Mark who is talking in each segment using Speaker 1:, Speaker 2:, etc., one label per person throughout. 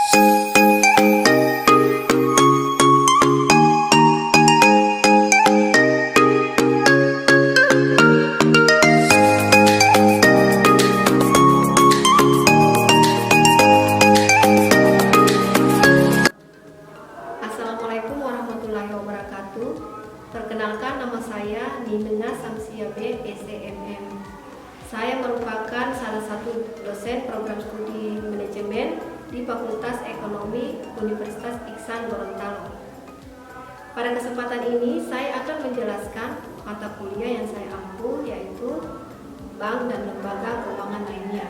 Speaker 1: Assalamualaikum warahmatullahi wabarakatuh. Perkenalkan, nama saya Ninenga Samsia B, SEMM. Saya merupakan salah satu dosen program studi manajemen di Fakultas Ekonomi Universitas Iksan Gorontalo. Pada kesempatan ini saya akan menjelaskan mata kuliah yang saya ampu, yaitu bank dan lembaga keuangan lainnya.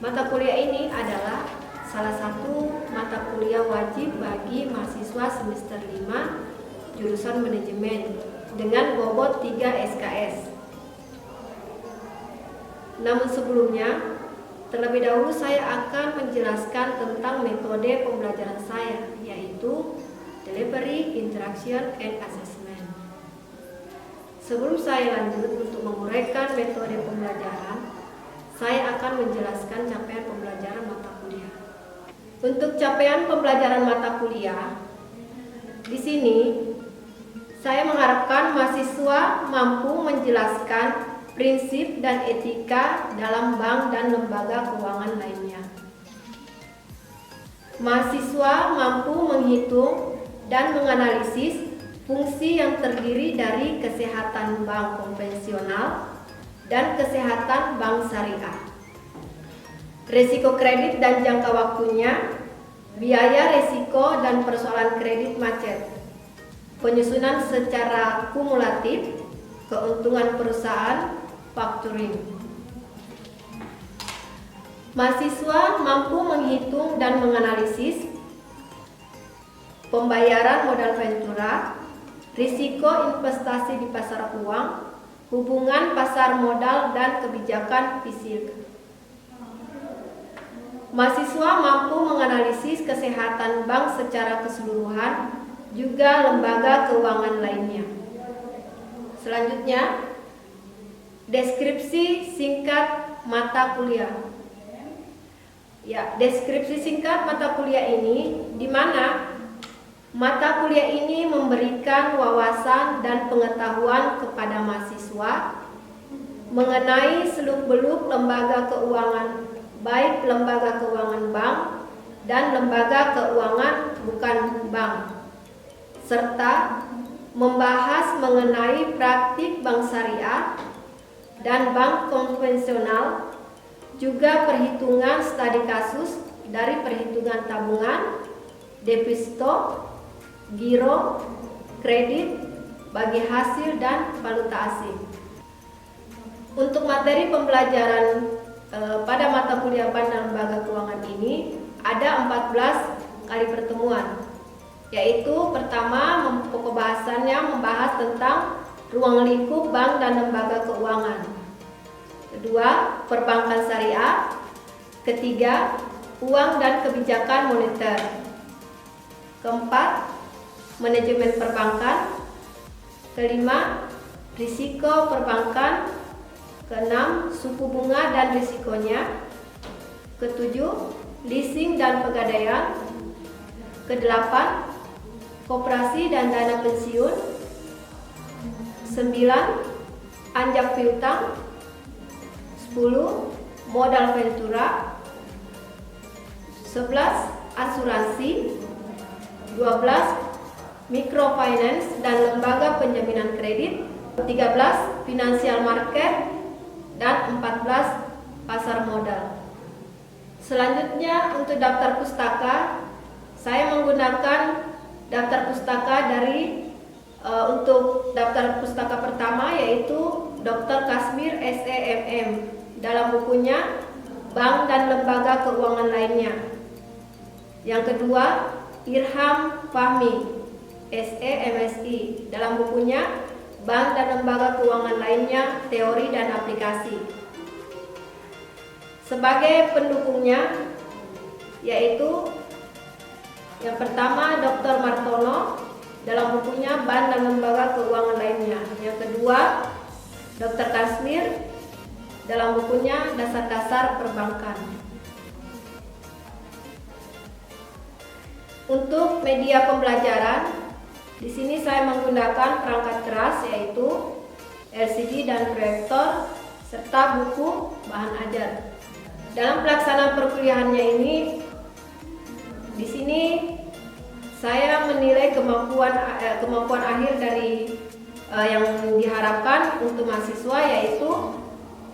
Speaker 1: Mata kuliah ini adalah salah satu mata kuliah wajib bagi mahasiswa semester 5 jurusan manajemen dengan bobot 3 SKS. Namun sebelumnya, terlebih dahulu saya akan menjelaskan tentang metode pembelajaran saya, yaitu Delivery, Interaction, and Assessment. Sebelum saya lanjut untuk menguraikan metode pembelajaran, saya akan menjelaskan capaian pembelajaran mata kuliah. Untuk capaian pembelajaran mata kuliah, di sini saya mengharapkan mahasiswa mampu menjelaskan prinsip dan etika dalam bank dan lembaga keuangan lainnya. Mahasiswa mampu menghitung dan menganalisis fungsi yang terdiri dari kesehatan bank konvensional dan kesehatan bank syariah, resiko kredit dan jangka waktunya, biaya resiko dan persoalan kredit macet, penyusunan secara kumulatif, keuntungan perusahaan, factoring. Mahasiswa mampu menghitung dan menganalisis pembayaran modal ventura, risiko investasi di pasar uang, hubungan pasar modal dan kebijakan fisik. Mahasiswa mampu menganalisis kesehatan bank secara keseluruhan, juga lembaga keuangan lainnya. Selanjutnya, deskripsi singkat mata kuliah. Ya, deskripsi singkat mata kuliah ini di mana mata kuliah ini memberikan wawasan dan pengetahuan kepada mahasiswa mengenai seluk-beluk lembaga keuangan, baik lembaga keuangan bank dan lembaga keuangan bukan bank, serta membahas mengenai praktik bank syariah dan bank konvensional, juga perhitungan studi kasus dari perhitungan tabungan, deposito, giro, kredit, bagi hasil dan valuta asing. Untuk materi pembelajaran pada mata kuliah bank dan lembaga keuangan ini ada 14 kali pertemuan, yaitu pertama pokok bahasannya membahas tentang ruang lingkup bank dan lembaga keuangan, kedua perbankan syariah, ketiga uang dan kebijakan moneter, keempat manajemen perbankan, kelima risiko perbankan, keenam suku bunga dan risikonya, ketujuh leasing dan pegadaian, kedelapan koperasi dan dana pensiun, 9 anjak piutang, 10 modal ventura, 11 asuransi, 12 microfinance dan lembaga penjaminan kredit, 13 financial market, dan 14 pasar modal. Selanjutnya untuk daftar pustaka, saya menggunakan daftar pustaka dari untuk daftar pustaka pertama yaitu Dr. Kasmir SEMM dalam bukunya Bank dan Lembaga Keuangan Lainnya. Yang kedua Irham Fahmi SEMSI dalam bukunya Bank dan Lembaga Keuangan Lainnya, Teori dan Aplikasi. Sebagai pendukungnya yaitu yang pertama Dr. Martono dalam bukunya Bank dan Lembaga Keuangan Lainnya. Yang kedua Dr. Kasmir dalam bukunya Dasar-Dasar Perbankan. Untuk media pembelajaran, di sini saya menggunakan perangkat keras yaitu LCD dan proyektor serta buku bahan ajar. Dalam pelaksanaan perkuliahannya ini, di sini saya menilai kemampuan akhir dari yang diharapkan untuk mahasiswa, yaitu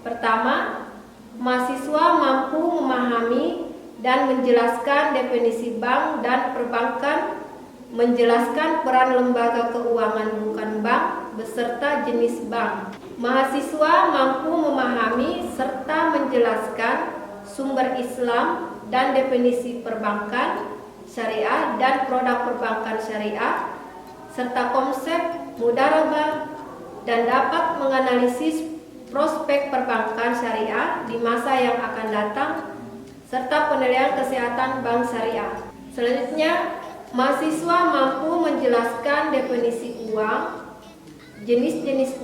Speaker 1: pertama, mahasiswa mampu memahami dan menjelaskan definisi bank dan perbankan, menjelaskan peran lembaga keuangan bukan bank beserta jenis bank. Mahasiswa mampu memahami serta menjelaskan sumber Islam dan definisi perbankan syariah dan produk perbankan syariah serta konsep mudharabah, dan dapat menganalisis prospek perbankan syariah di masa yang akan datang serta penilaian kesehatan bank syariah. Selanjutnya, mahasiswa mampu menjelaskan definisi uang, jenis-jenis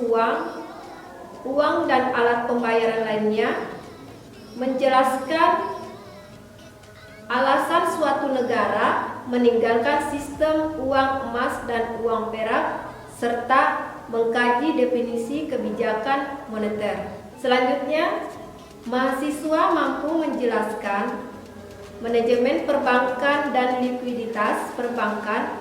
Speaker 1: uang dan alat pembayaran lainnya, menjelaskan alasan suatu negara meninggalkan sistem uang emas dan uang perak, serta mengkaji definisi kebijakan moneter. Selanjutnya, mahasiswa mampu menjelaskan manajemen perbankan dan likuiditas perbankan,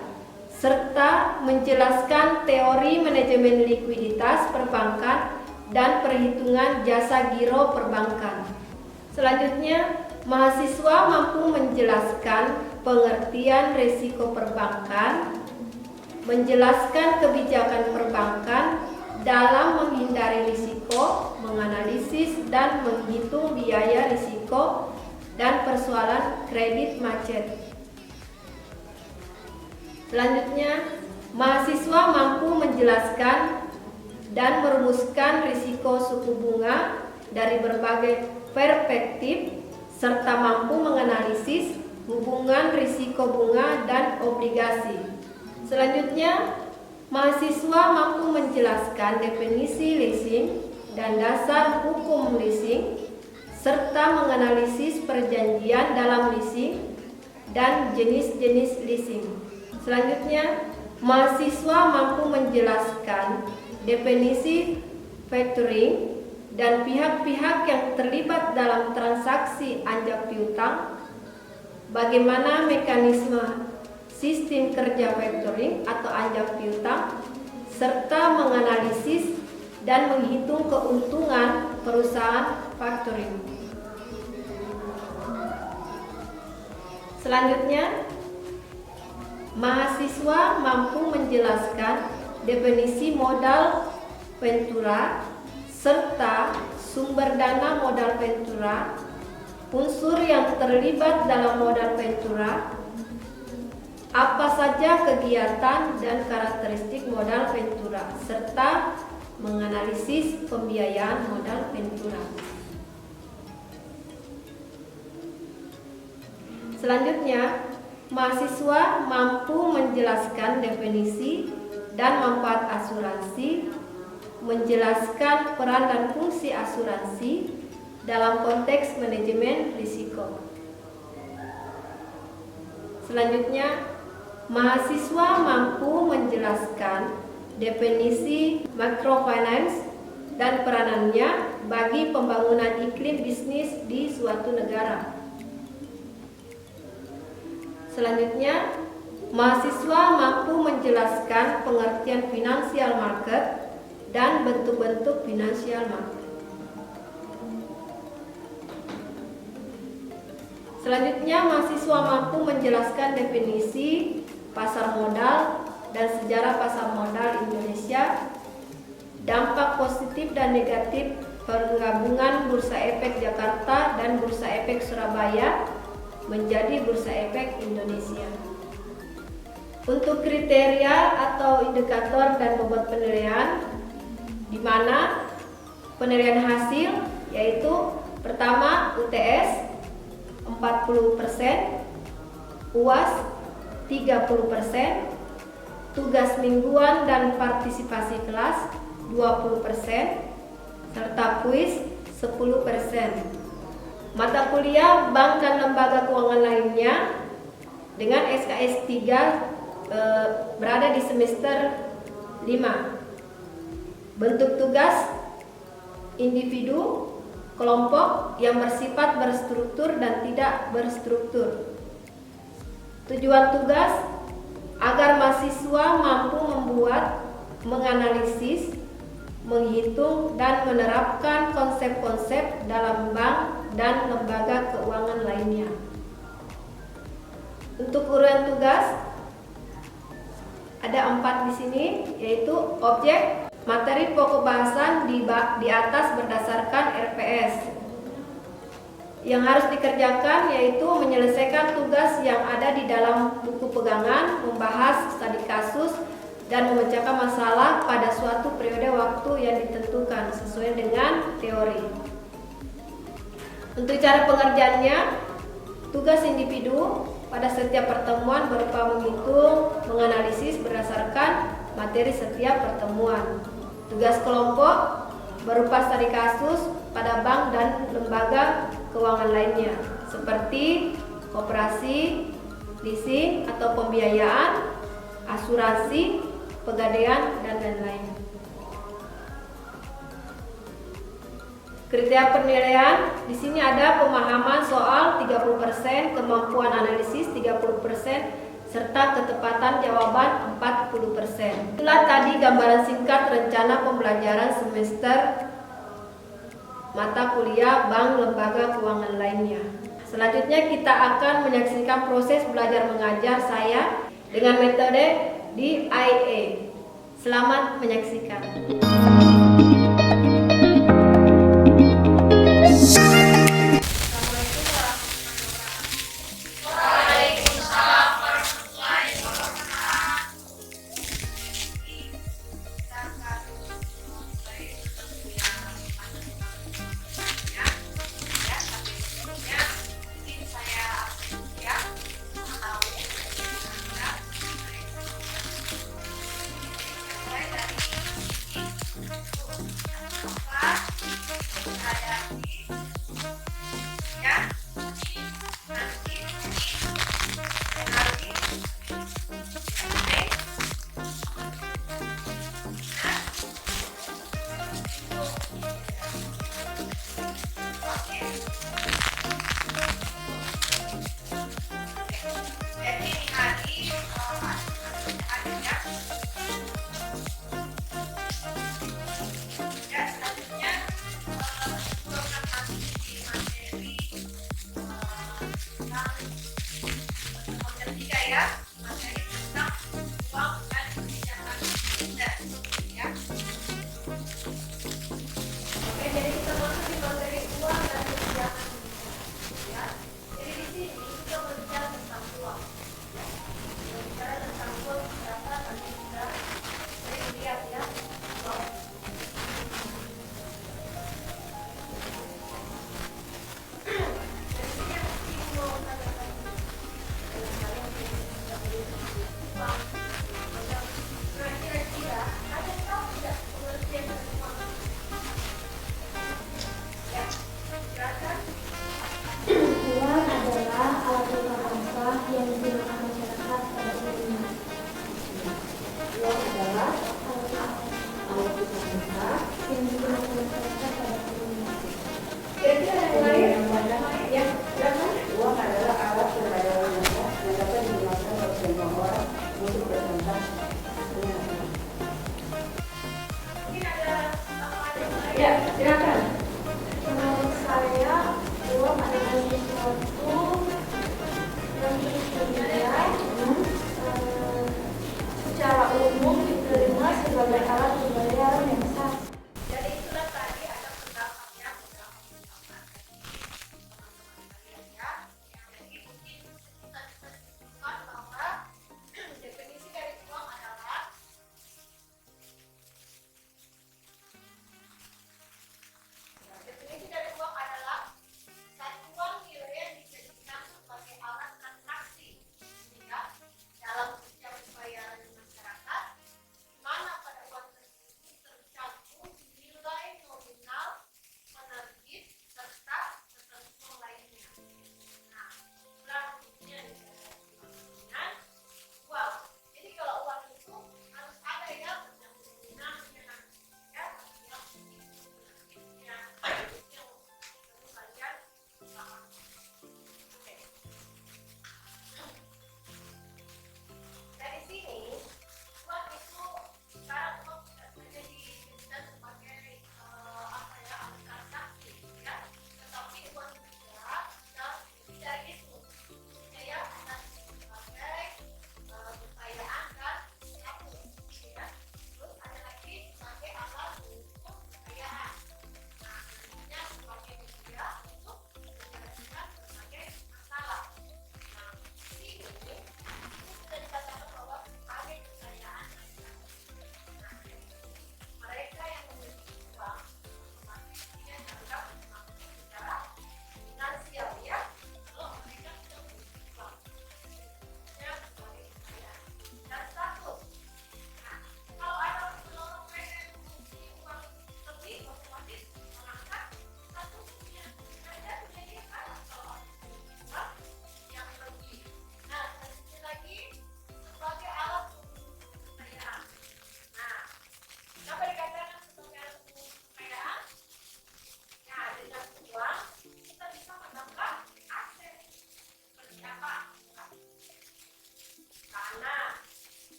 Speaker 1: serta menjelaskan teori manajemen likuiditas perbankan dan perhitungan jasa giro perbankan. Selanjutnya, mahasiswa mampu menjelaskan pengertian risiko perbankan, menjelaskan kebijakan perbankan dalam menghindari risiko, menganalisis dan menghitung biaya risiko, dan persoalan kredit macet. Selanjutnya, mahasiswa mampu menjelaskan dan merumuskan risiko suku bunga dari berbagai perspektif, serta mampu menganalisis hubungan risiko bunga dan obligasi. Selanjutnya, mahasiswa mampu menjelaskan definisi leasing dan dasar hukum leasing, serta menganalisis perjanjian dalam leasing dan jenis-jenis leasing. Selanjutnya, mahasiswa mampu menjelaskan definisi factoring dan pihak-pihak yang terlibat dalam transaksi anjak piutang, bagaimana mekanisme sistem kerja factoring atau anjak piutang, serta menganalisis dan menghitung keuntungan perusahaan factoring. Selanjutnya, mahasiswa mampu menjelaskan definisi modal ventura serta sumber dana modal ventura, unsur yang terlibat dalam modal ventura, apa saja kegiatan dan karakteristik modal ventura, serta menganalisis pembiayaan modal ventura. Selanjutnya, mahasiswa mampu menjelaskan definisi dan manfaat asuransi, menjelaskan peran dan fungsi asuransi dalam konteks manajemen risiko. Selanjutnya, mahasiswa mampu menjelaskan definisi microfinance dan peranannya bagi pembangunan iklim bisnis di suatu negara. Selanjutnya, mahasiswa mampu menjelaskan pengertian financial market dan bentuk-bentuk financial market. Selanjutnya, mahasiswa mampu menjelaskan definisi pasar modal dan sejarah pasar modal Indonesia, dampak positif dan negatif penggabungan Bursa Efek Jakarta dan Bursa Efek Surabaya menjadi Bursa Efek Indonesia. Untuk kriteria atau indikator dan bobot penilaian, di mana penilaian hasil yaitu pertama UTS 40%, UAS 30%, tugas mingguan dan partisipasi kelas 20%, serta kuis 10%. Mata kuliah bank dan lembaga keuangan lainnya dengan SKS 3 berada di semester 5. Bentuk tugas individu, kelompok yang bersifat berstruktur dan tidak berstruktur. Tujuan tugas agar mahasiswa mampu membuat, menganalisis, menghitung, dan menerapkan konsep-konsep dalam bank dan lembaga keuangan lainnya. Untuk uraian tugas ada 4 di sini, yaitu objek, materi pokok bahasan di atas berdasarkan RPS. Yang harus dikerjakan yaitu menyelesaikan tugas yang ada di dalam buku pegangan, membahas studi kasus, dan memecahkan masalah pada suatu periode waktu yang ditentukan sesuai dengan teori. Untuk cara pengerjaannya, tugas individu pada setiap pertemuan berupa menghitung, menganalisis berdasarkan materi setiap pertemuan. Tugas kelompok berupa studi kasus pada bank dan lembaga keuangan lainnya, seperti koperasi, leasing atau pembiayaan, asuransi, pegadaian, dan lain-lain. Kriteria penilaian di sini ada pemahaman soal 30%, kemampuan analisis 30%, serta ketepatan jawaban 40%. Itulah tadi gambaran singkat rencana pembelajaran semester mata kuliah bank lembaga keuangan lainnya. Selanjutnya kita akan menyaksikan proses belajar mengajar saya dengan metode DIA. Selamat menyaksikan.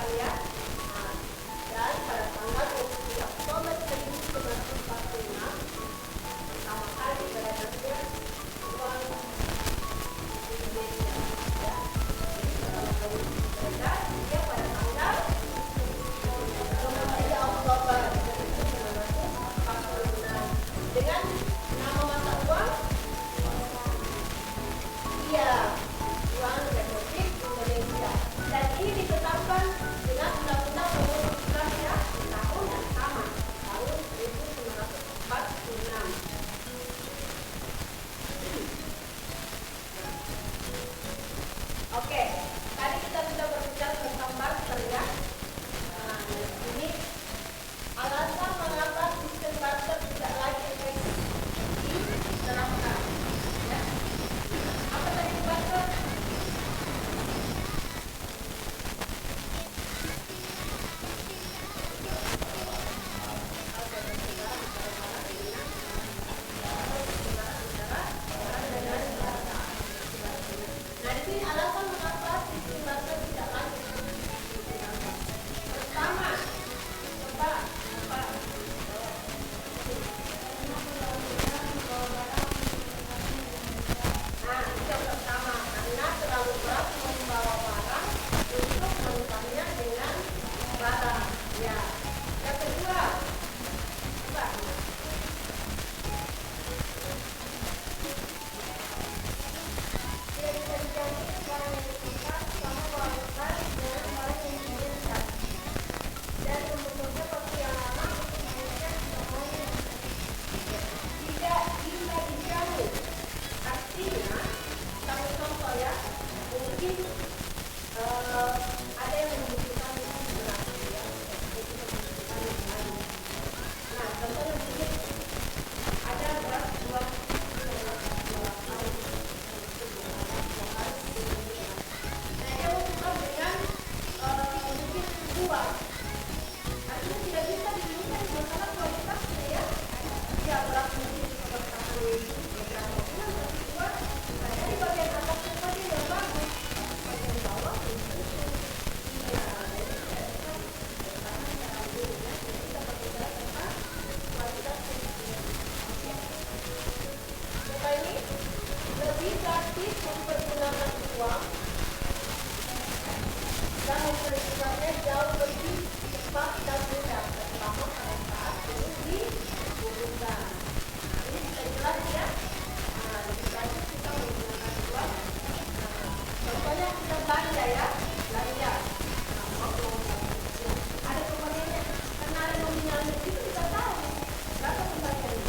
Speaker 1: kan ya. Nah, dan pada tanggal 23 Oktober 1946 pertama kali beredarnya uang Indonesia ya. Jadi beredar dia pada tanggal 23 Oktober 1946 dengan nama mata uang uang Republik Indonesia, dan ini ditetapkan dengan Undang-Undang Nomor 17 ya, di tahun yang sama, tahun 1946. Oke, tadi kita sudah berbicara tentang barter ya. Nah, ini alasan mengapa sistem barter tidak lagi efektif diterapkan. Ya. Apa tadi barter? Nah, di sini alasan mengapa sistem barter tidak lagi diterapkan. Pertama, coba. Nah, itu yang pertama, karena terlalu berat membawa barang untuk menukarnya dengan barang. Ya. Yang kedua, coba. Tidak bisa dijamin barang yang ditukar sama barang tukar dengan barang yang diinginkan. Dan membutuhkan waktu yang lama untuk mengajukan semuanya. Tidak bisa dijamin. Artinya, satu contoh ya, mungkin ada yang membutuhkan beras ya, itu membutuhkan lain. Nah, contohnya mungkin ada beras dua kali. Nah, dia membutuhkan dengan mungkin dua. Artinya tidak bisa diberikan masalah kualitasnya ya. Ya, beras mungkin diperlukan beberapa bulan, tapi dua. Nah, dari bagian atasnya saja yang bagus, bagian bawah mungkin iya, jadi tidak bisa bertahan secara dulu ya. Jadi kita berbicara tentang kualitas yang oke. Coba ini lebih praktis mempergunakan uang dan mempergunakannya jauh lebih cepat dan mudah, terutama pada saat ini dibutuhkan. Nah, ini bisa jelas ya. Nah, lebih praktis kita menggunakan uang. Nah, contohnya kita belanja ya, belanja. Nah, ya. Ada kembaliannya, karena ada nominalnya itu kita tahu berapa kembaliannya.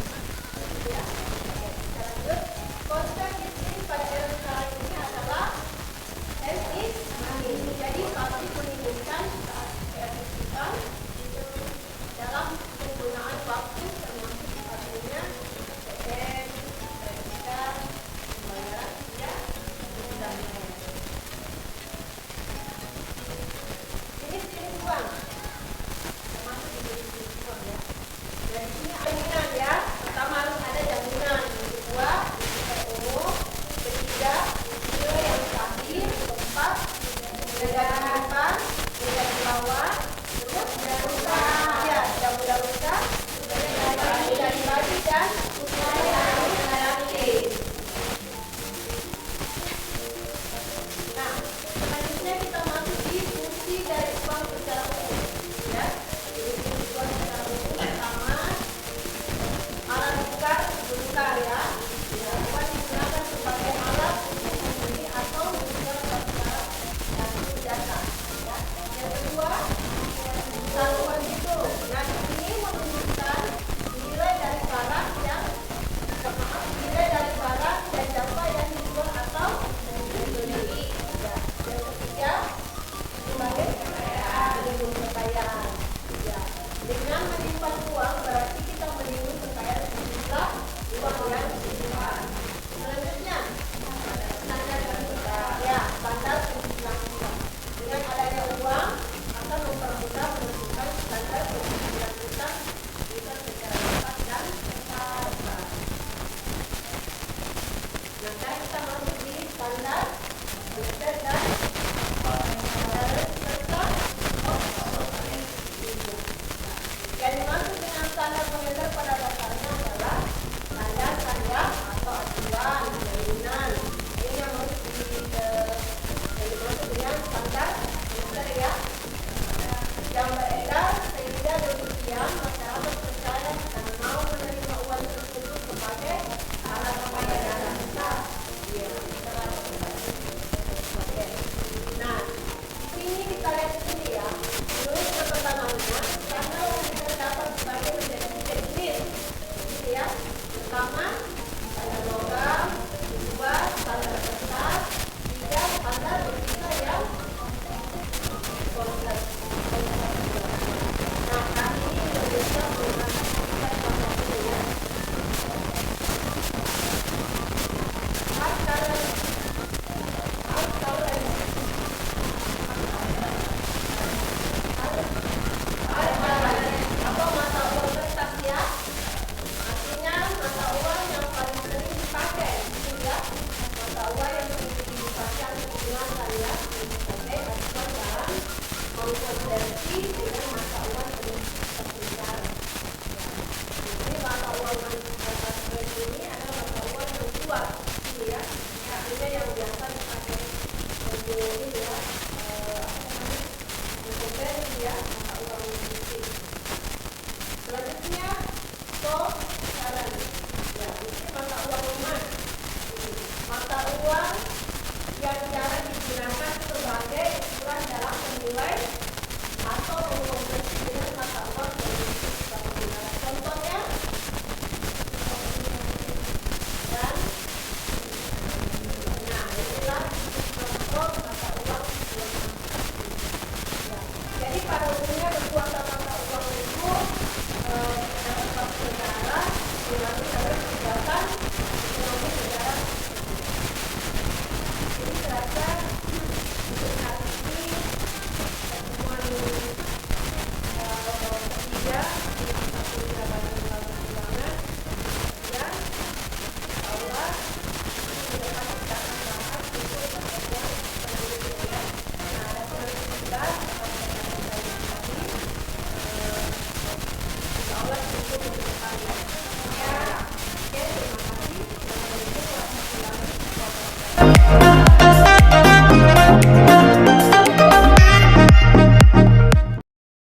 Speaker 1: Ya, oke, kita lanjut. Konsep bisnis pada era sekarang ini adalah time is money. Jadi pasti menginginkan keefektifan dalam penggunaan waktu, termasuk artinya ATM, kredit, pembayaran ya, dan lain-lain. Jenis uang, termasuk jenis uang ya. Dari sini jaminan ya. Pertama harus ada jaminan. Yang kedua, bersifat umum. Ketiga, nilai yang stabil. Keempat, nilai depan, nilai bawah. Terus tidak rusak. Ya, tidak mudah rusak. Tidak dibagi dan reaktif. Nah, selanjutnya kita masuk di fungsi dari uang secara umum. Ya, jadi fungsi uang secara umum pertama, alat tukar ya. Ya, uang digunakan sebagai alat untuk membeli atau menjual barang dan jasa. Ya. Yang kedua, satuan itu. Nah, ini menunjukkan nilai dari barang nilai dari barang dan jasa yang dijual atau dibeli. Ya. Yang ketiga, sebagai kekayaan. Ya. Dengan menyimpan uang berarti kita menyimpan kekayaan sejumlah uang yang disimpan. Selanjutnya, standar ya, standar penghimpunan uang. Dengan adanya uang akan mempermudah menentukan standar penghimpunan utang bisa secara cepat dan tepat. Nah, sekarang kita masuk di standar dan standar serta yang beredar sehingga demikian masyarakat percaya dan mau menerima uang tersebut sebagai alat pembayaran besar. Oke. Nah, di sini kita lihat di sini ya. Menurut perkembangannya, standar yang terdapat sebagai menjadi tiga jenis, gitu ya. Pertama, standar logam, kedua, standar kertas, tiga, standar bersisa yang kompleks. Nah, kali ini Indonesia menggunakan tiga standar ini ya. Atau mata uang kertas ya, artinya mata uang yang paling sering dipakai, gitu ya. Mata uang yang sering dipakai atau digunakan ya, oke, acuan dalam mengkonversi dengan mata uang seperti sekarang. Ini mata uang kertas ini adalah mata uang yang kuat, gitu ya. Artinya yang biasa dipakai untuk ini ya, mengkonversi ya, mata uang fisik. Selanjutnya, sekarang ya, ini mata uang emas. Mata uang yang jarang digunakan sebagai ukuran dalam menilai atau mengkonversi dengan mata uang berbentuk seperti ini. Contohnya, dan nah inilah contoh mata uang emas. Ya. Jadi pada umumnya kekuatan mata uang itu